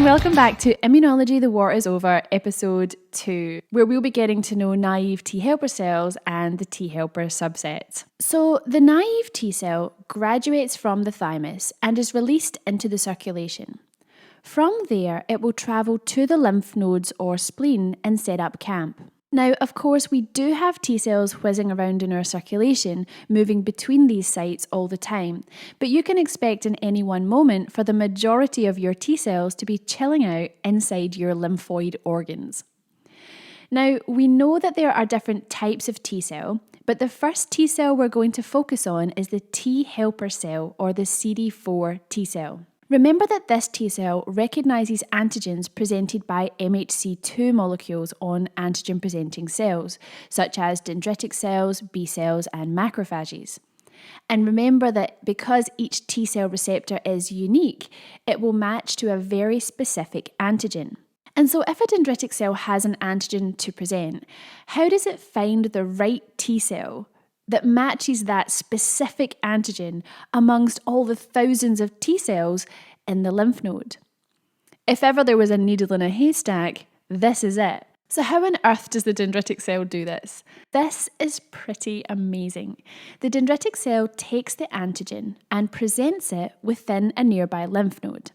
welcome back to Immunology The War Is Over, episode 2, where we'll be getting to know naive T helper cells and the T helper subsets. So the naive T cell graduates from the thymus and is released into the circulation. From there, it will travel to the lymph nodes or spleen and set up camp. Now, of course, we do have T cells whizzing around in our circulation, moving between these sites all the time, but you can expect in any one moment for the majority of your T cells to be chilling out inside your lymphoid organs. Now, we know that there are different types of T cell, but the first T cell we're going to focus on is the T helper cell, or the CD4 T cell. Remember that this T cell recognises antigens presented by MHC2 molecules on antigen-presenting cells, such as dendritic cells, B cells, and macrophages. And remember that because each T cell receptor is unique, it will match to a very specific antigen. And so if a dendritic cell has an antigen to present, how does it find the right T cell that matches that specific antigen amongst all the thousands of T cells in the lymph node? If ever there was a needle in a haystack, this is it. So how on earth does the dendritic cell do this? This is pretty amazing. The dendritic cell takes the antigen and presents it within a nearby lymph node.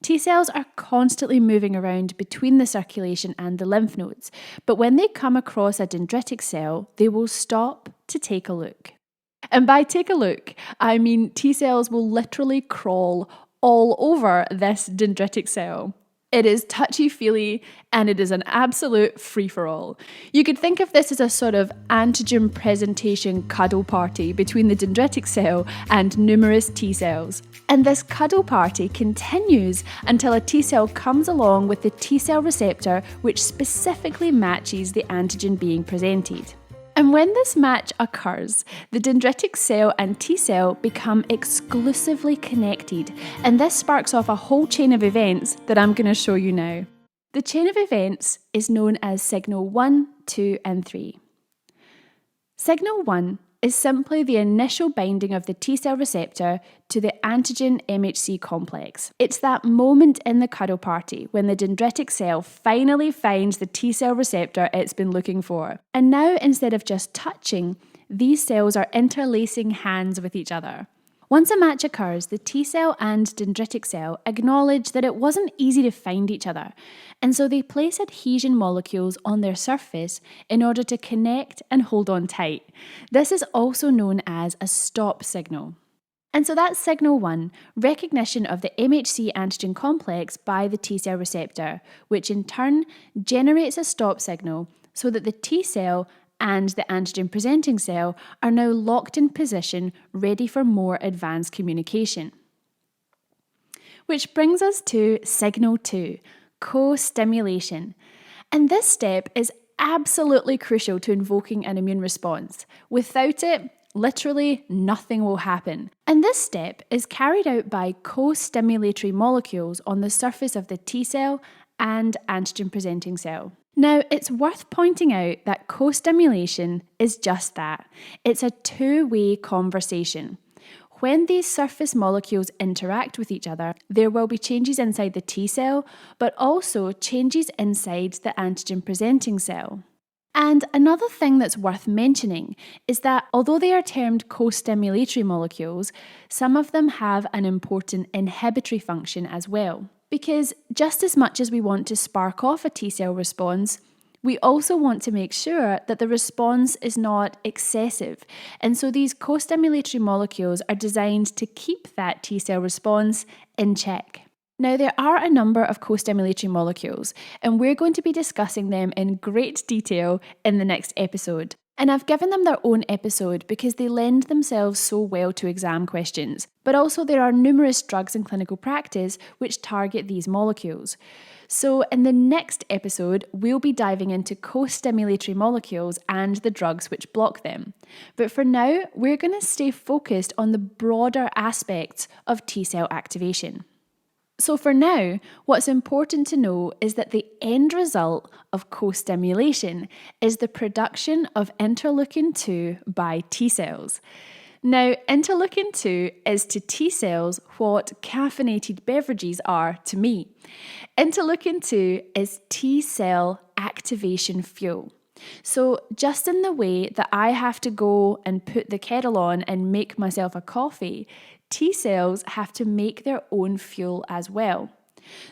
T cells are constantly moving around between the circulation and the lymph nodes, but when they come across a dendritic cell, they will stop to take a look. And by take a look, I mean T cells will literally crawl all over this dendritic cell. It is touchy-feely and it is an absolute free-for-all. You could think of this as a sort of antigen presentation cuddle party between the dendritic cell and numerous T cells. And this cuddle party continues until a T cell comes along with the T cell receptor which specifically matches the antigen being presented. And when this match occurs, the dendritic cell and T cell become exclusively connected, and this sparks off a whole chain of events that I'm going to show you now. The chain of events is known as signal 1, 2, and 3. Signal 1 is simply the initial binding of the T cell receptor to the antigen MHC complex. It's that moment in the cuddle party when the dendritic cell finally finds the T cell receptor it's been looking for. And now, instead of just touching, these cells are interlacing hands with each other. Once a match occurs, the T cell and dendritic cell acknowledge that it wasn't easy to find each other, and so they place adhesion molecules on their surface in order to connect and hold on tight. This is also known as a stop signal. And so that's signal 1, recognition of the MHC antigen complex by the T cell receptor, which in turn generates a stop signal so that the T cell and the antigen presenting cell are now locked in position, ready for more advanced communication. Which brings us to signal 2, co-stimulation. And this step is absolutely crucial to invoking an immune response. Without it, literally nothing will happen. And this step is carried out by co-stimulatory molecules on the surface of the T cell and antigen presenting cell. Now, it's worth pointing out that co-stimulation is just that. It's a two-way conversation. When these surface molecules interact with each other, there will be changes inside the T cell, but also changes inside the antigen-presenting cell. And another thing that's worth mentioning is that although they are termed co-stimulatory molecules, some of them have an important inhibitory function as well. Because just as much as we want to spark off a T cell response, we also want to make sure that the response is not excessive. And so these co-stimulatory molecules are designed to keep that T cell response in check. Now, there are a number of co-stimulatory molecules, and we're going to be discussing them in great detail in the next episode. And I've given them their own episode because they lend themselves so well to exam questions. But also there are numerous drugs in clinical practice which target these molecules. So in the next episode, we'll be diving into co-stimulatory molecules and the drugs which block them. But for now, we're going to stay focused on the broader aspects of T cell activation. So for now, what's important to know is that the end result of co-stimulation is the production of interleukin-2 by T cells. Now, interleukin 2 is to T cells what caffeinated beverages are to me. Interleukin 2 is T cell activation fuel. So, just in the way that I have to go and put the kettle on and make myself a coffee, T cells have to make their own fuel as well.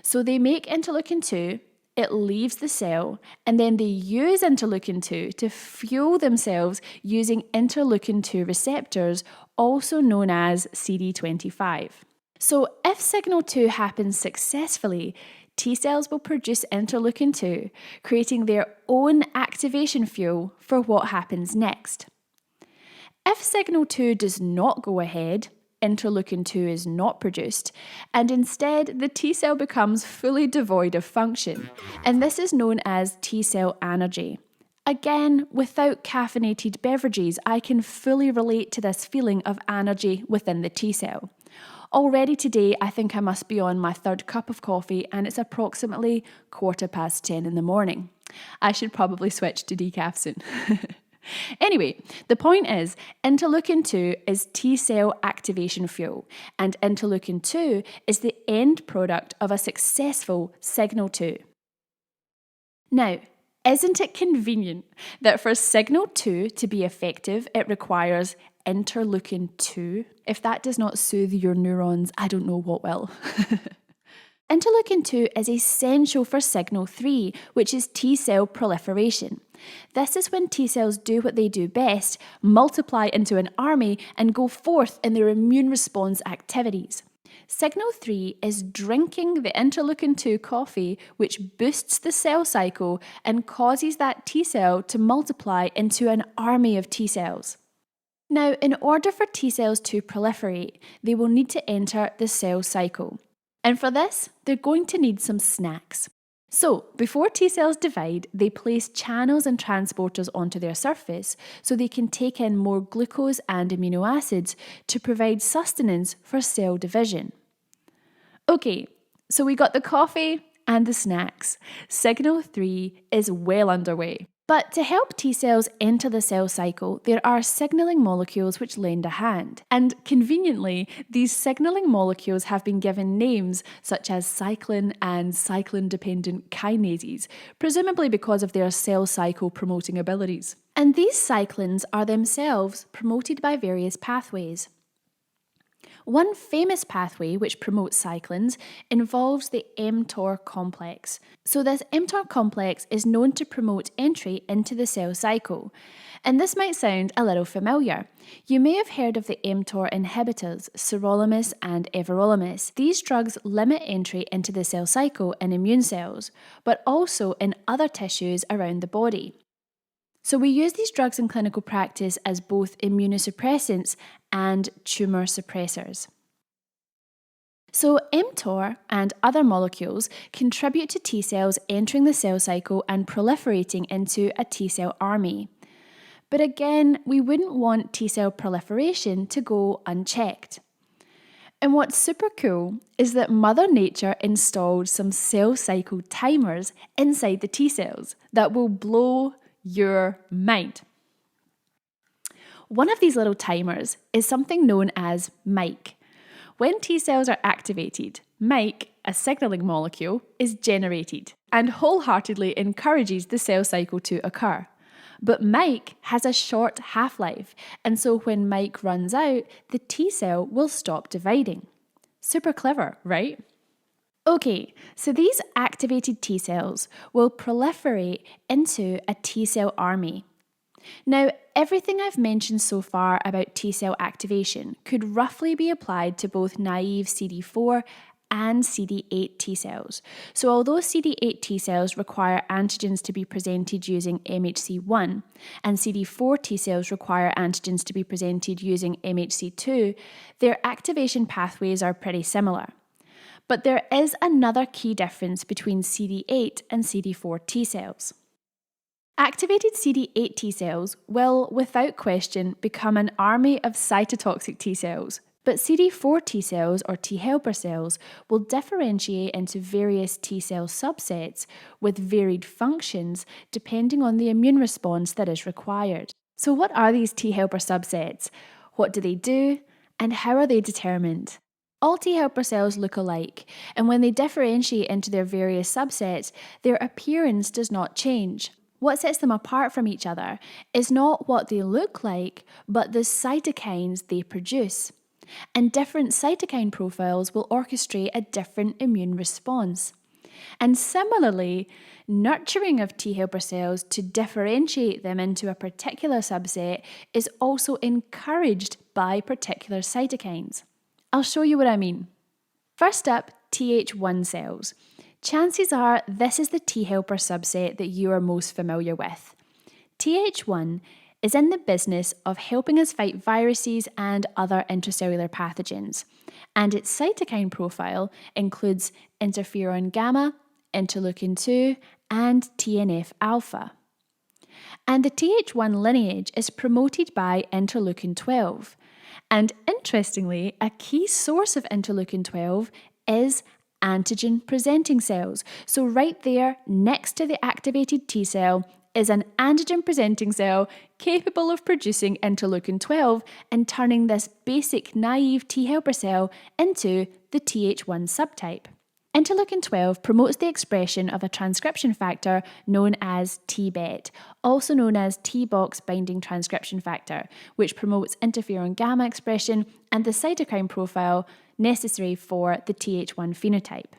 So, they make interleukin 2. It leaves the cell, and then they use interleukin 2 to fuel themselves using interleukin 2 receptors, also known as CD25. So, if signal 2 happens successfully, T cells will produce interleukin 2, creating their own activation fuel for what happens next. If signal 2 does not go ahead, interleukin 2 is not produced, and instead the T cell becomes fully devoid of function, and this is known as T cell anergy. Again, without caffeinated beverages, I can fully relate to this feeling of anergy within the T cell. Already today, I think I must be on my third cup of coffee, and it's approximately 10:15 in the morning. I should probably switch to decaf soon. Anyway, the point is, interleukin 2 is T cell activation fuel, and interleukin 2 is the end product of a successful signal 2. Now, isn't it convenient that for signal 2 to be effective, it requires interleukin 2? If that does not soothe your neurons, I don't know what will. Interleukin 2 is essential for signal 3, which is T cell proliferation. This is when T cells do what they do best, multiply into an army and go forth in their immune response activities. Signal 3 is drinking the interleukin 2 coffee, which boosts the cell cycle and causes that T cell to multiply into an army of T cells. Now, in order for T cells to proliferate, they will need to enter the cell cycle. And for this, they're going to need some snacks. So, before T cells divide, they place channels and transporters onto their surface so they can take in more glucose and amino acids to provide sustenance for cell division. Okay, so we got the coffee and the snacks. Signal 3 is well underway. But to help T cells enter the cell cycle, there are signaling molecules which lend a hand. And conveniently, these signaling molecules have been given names such as cyclin and cyclin-dependent kinases, presumably because of their cell cycle promoting abilities. And these cyclins are themselves promoted by various pathways. One famous pathway which promotes cyclins involves the mTOR complex. So this mTOR complex is known to promote entry into the cell cycle. And this might sound a little familiar. You may have heard of the mTOR inhibitors, sirolimus and everolimus. These drugs limit entry into the cell cycle in immune cells, but also in other tissues around the body. So we use these drugs in clinical practice as both immunosuppressants and tumour suppressors. So mTOR and other molecules contribute to T cells entering the cell cycle and proliferating into a T cell army. But again, we wouldn't want T cell proliferation to go unchecked. And what's super cool is that Mother Nature installed some cell cycle timers inside the T cells that will blow your mind. One of these little timers is something known as MIC. When T cells are activated, MIC, a signaling molecule, is generated and wholeheartedly encourages the cell cycle to occur. But MIC has a short half-life, and so when MIC runs out, the T cell will stop dividing. Super clever, right? Okay, so these activated T cells will proliferate into a T cell army. Now, everything I've mentioned so far about T cell activation could roughly be applied to both naive CD4 and CD8 T cells. So although CD8 T cells require antigens to be presented using MHC1 and CD4 T cells require antigens to be presented using MHC2, their activation pathways are pretty similar. But there is another key difference between CD8 and CD4 T cells. Activated CD8 T cells will, without question, become an army of cytotoxic T cells, but CD4 T cells, or T helper cells, will differentiate into various T cell subsets with varied functions depending on the immune response that is required. So what are these T helper subsets? What do they do? And how are they determined? All T helper cells look alike, and when they differentiate into their various subsets, their appearance does not change. What sets them apart from each other is not what they look like, but the cytokines they produce. And different cytokine profiles will orchestrate a different immune response. And similarly, nurturing of T helper cells to differentiate them into a particular subset is also encouraged by particular cytokines. I'll show you what I mean. First up, Th1 cells. Chances are this is the T helper subset that you are most familiar with. Th1 is in the business of helping us fight viruses and other intracellular pathogens, and its cytokine profile includes interferon gamma, interleukin 2, and TNF alpha. And the Th1 lineage is promoted by interleukin 12. And interestingly, a key source of interleukin 12 is antigen-presenting cells. So right there, next to the activated T cell, is an antigen-presenting cell capable of producing interleukin 12 and turning this basic naive T helper cell into the Th1 subtype. Interleukin 12 promotes the expression of a transcription factor known as TBET, also known as T-box binding transcription factor, which promotes interferon gamma expression and the cytokine profile necessary for the Th1 phenotype.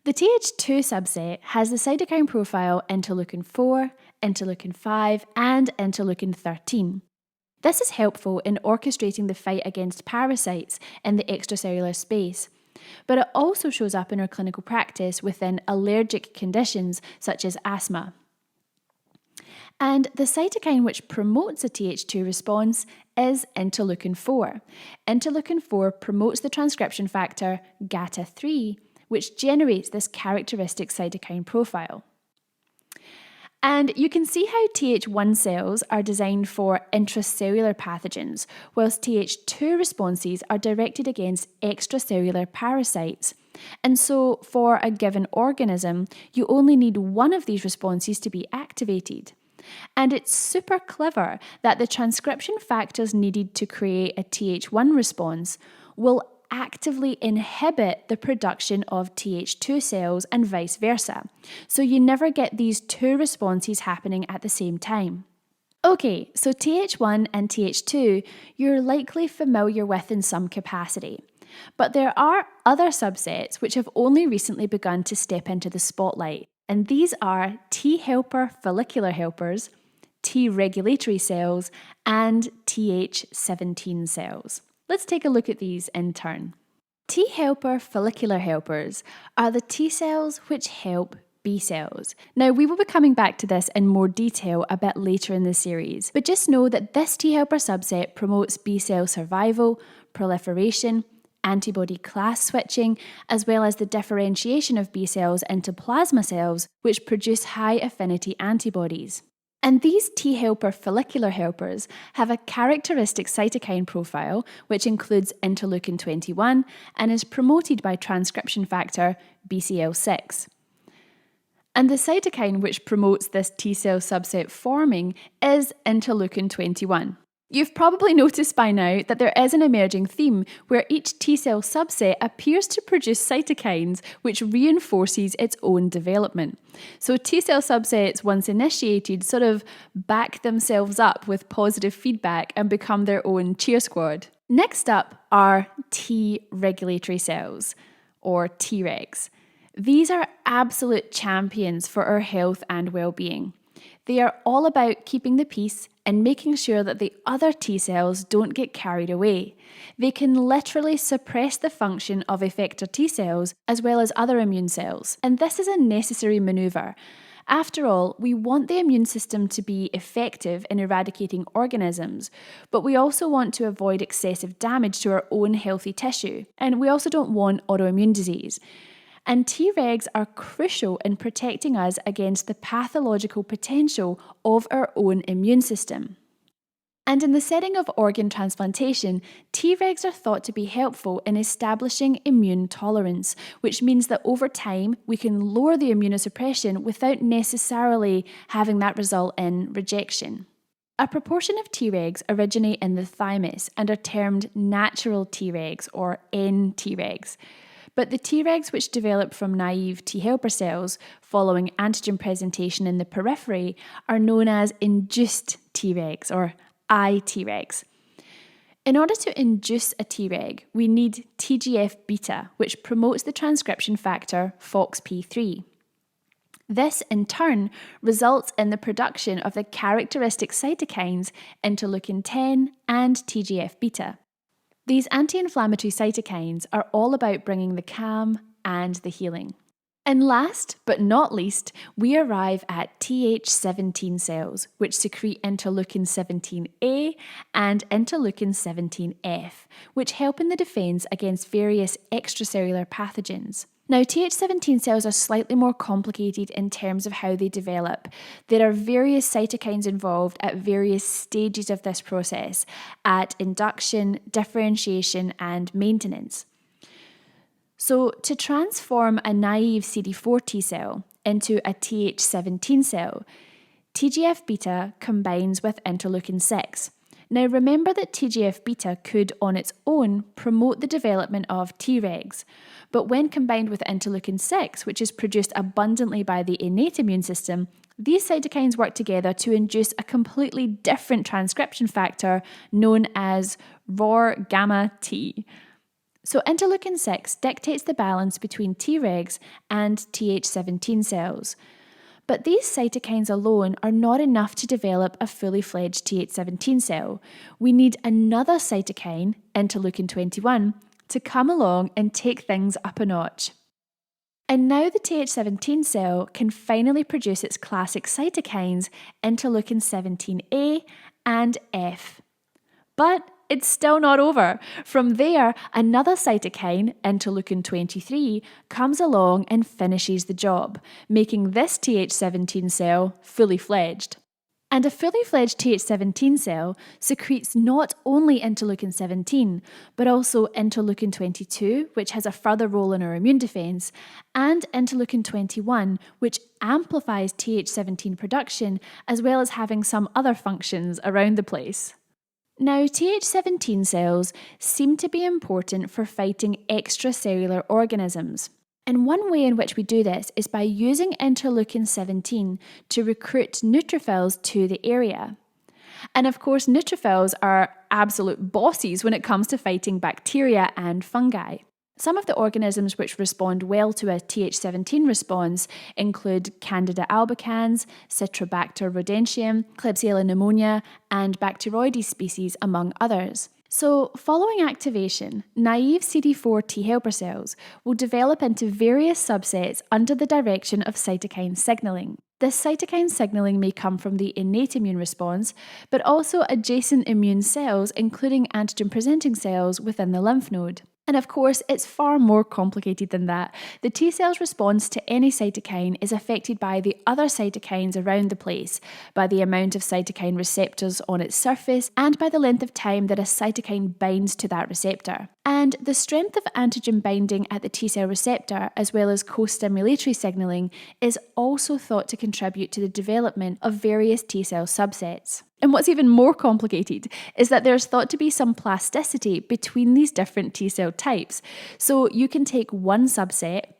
The Th2 subset has the cytokine profile interleukin 4, interleukin 5, and interleukin 13. This is helpful in orchestrating the fight against parasites in the extracellular space, but it also shows up in our clinical practice within allergic conditions such as asthma. And the cytokine which promotes a Th2 response is interleukin 4. Interleukin 4 promotes the transcription factor GATA3, which generates this characteristic cytokine profile. And you can see how Th1 cells are designed for intracellular pathogens, whilst Th2 responses are directed against extracellular parasites. And so, for a given organism, you only need one of these responses to be activated. And it's super clever that the transcription factors needed to create a Th1 response will actively inhibit the production of Th2 cells and vice versa. So you never get these two responses happening at the same time. Okay, so Th1 and Th2 you're likely familiar with in some capacity. But there are other subsets which have only recently begun to step into the spotlight, and these are T helper follicular helpers, T regulatory cells, and Th17 cells. Let's take a look at these in turn. T helper follicular helpers are the T cells which help B cells. Now, we will be coming back to this in more detail a bit later in the series, but just know that this T helper subset promotes B cell survival, proliferation, antibody class switching, as well as the differentiation of B cells into plasma cells, which produce high affinity antibodies. And these T helper follicular helpers have a characteristic cytokine profile, which includes interleukin 21 and is promoted by transcription factor BCL6. And the cytokine which promotes this T cell subset forming is interleukin 21. You've probably noticed by now that there is an emerging theme where each T cell subset appears to produce cytokines which reinforces its own development. So T cell subsets, once initiated, sort of back themselves up with positive feedback and become their own cheer squad. Next up are T regulatory cells, or Tregs. These are absolute champions for our health and well-being. They are all about keeping the peace and making sure that the other T cells don't get carried away. They can literally suppress the function of effector T cells as well as other immune cells, and this is a necessary maneuver. After all, we want the immune system to be effective in eradicating organisms, but we also want to avoid excessive damage to our own healthy tissue, and we also don't want autoimmune disease. And Tregs are crucial in protecting us against the pathological potential of our own immune system. And in the setting of organ transplantation, Tregs are thought to be helpful in establishing immune tolerance, which means that over time we can lower the immunosuppression without necessarily having that result in rejection. A proportion of Tregs originate in the thymus and are termed natural Tregs or nTregs. But the Tregs which develop from naive T helper cells following antigen presentation in the periphery are known as induced Tregs or iTregs. In order to induce a Treg, we need TGF-beta, which promotes the transcription factor FOXP3. This, in turn, results in the production of the characteristic cytokines interleukin 10 and TGF-beta. These anti-inflammatory cytokines are all about bringing the calm and the healing. And last but not least, we arrive at Th17 cells, which secrete interleukin 17A and interleukin 17F, which help in the defense against various extracellular pathogens. Now, Th17 cells are slightly more complicated in terms of how they develop. There are various cytokines involved at various stages of this process, at induction, differentiation, and maintenance. So, to transform a naive CD4 T cell into a Th17 cell, TGF-beta combines with interleukin 6. Now, remember that TGF-beta could, on its own, promote the development of Tregs, but when combined with interleukin 6, which is produced abundantly by the innate immune system, these cytokines work together to induce a completely different transcription factor known as ROR gamma T. So interleukin 6 dictates the balance between Tregs and Th17 cells. But these cytokines alone are not enough to develop a fully fledged Th17 cell. We need another cytokine, interleukin 21, to come along and take things up a notch. And now the Th17 cell can finally produce its classic cytokines, interleukin 17A and F. But it's still not over. From there, another cytokine, interleukin 23, comes along and finishes the job, making this Th17 cell fully fledged. And a fully fledged Th17 cell secretes not only interleukin 17, but also interleukin 22, which has a further role in our immune defense, and interleukin 21, which amplifies Th17 production, as well as having some other functions around the place. Now, Th17 cells seem to be important for fighting extracellular organisms. And one way in which we do this is by using interleukin 17 to recruit neutrophils to the area. And of course, neutrophils are absolute bosses when it comes to fighting bacteria and fungi. Some of the organisms which respond well to a Th17 response include Candida albicans, Citrobacter rodentium, Klebsiella pneumonia, and Bacteroides species, among others. So, following activation, naive CD4 T helper cells will develop into various subsets under the direction of cytokine signaling. This cytokine signaling may come from the innate immune response, but also adjacent immune cells, including antigen-presenting cells within the lymph node. And of course, it's far more complicated than that. The T cell's response to any cytokine is affected by the other cytokines around the place, by the amount of cytokine receptors on its surface, and by the length of time that a cytokine binds to that receptor. And the strength of antigen binding at the T cell receptor, as well as co-stimulatory signaling, is also thought to contribute to the development of various T cell subsets. And what's even more complicated is that there's thought to be some plasticity between these different T cell types. So you can take one subset,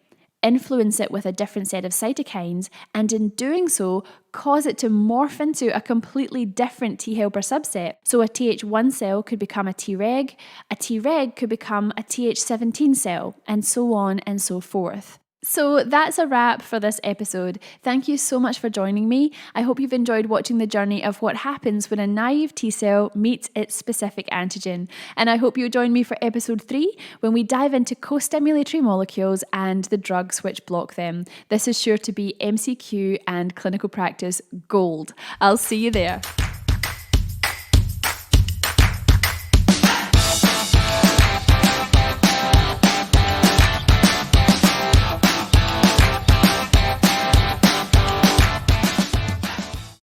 influence it with a different set of cytokines, and in doing so, cause it to morph into a completely different T helper subset. So a Th1 cell could become a Treg could become a Th17 cell, and so on and so forth. So that's a wrap for this episode. Thank you so much for joining me. I hope you've enjoyed watching the journey of what happens when a naive T cell meets its specific antigen. And I hope you join me for episode 3 when we dive into co-stimulatory molecules and the drugs which block them. This is sure to be MCQ and clinical practice gold. I'll see you there.